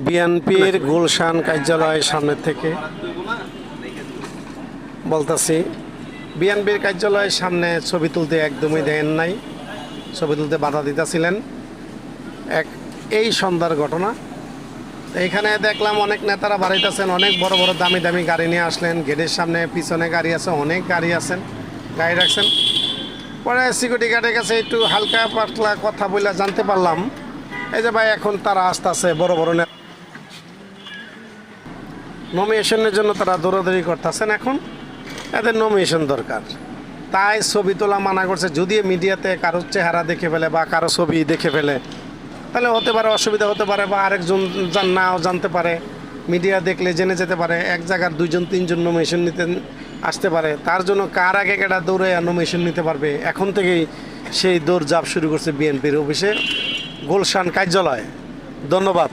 বিএনপির গুলশান কার্যালয়ের সামনে থেকে বলতেছি, বিএনপির কার্যালয়ের সামনে ছবি তুলতে একদমই দেন নাই, ছবি তুলতে বাধা দিতেছিলেন। এই সন্ধ্যার ঘটনা। এখানে দেখলাম অনেক নেতারা বাড়াইতেছেন, অনেক বড় বড় দামি দামি গাড়ি নিয়ে আসলেন। গেটের সামনে পিছনে গাড়ি আছে, অনেক গাড়ি আছেন, গাড়ি রাখছেন। পরে সিকিউরিটি গার্ডের কাছে একটু হালকা পাতলা কথা বলে জানতে পারলাম, এই যে ভাই এখন তারা আসতেছে বড় বড় নমিনেশনের জন্য তারা দৌড়াদৌড়ি করতেছেন। এখন এদের নমিনেশন দরকার, তাই ছবি তোলা মানা করছে। যদি মিডিয়াতে কারো চেহারা দেখে ফেলে বা কারো ছবি দেখে ফেলে তাহলে হতে পারে অসুবিধা হতে পারে, বা আরেকজন নাও জানতে পারে, মিডিয়া দেখলে জেনে যেতে পারে। এক জায়গার দুইজন তিনজন নমিনেশন নিতে আসতে পারে, তার জন্য কার আগে কেটা দৌড়ে নমিনেশন নিতে পারবে। এখন থেকেই সেই দৌড় জাপ শুরু করছে বিএনপির অফিসে গুলশান কার্যালয়। ধন্যবাদ।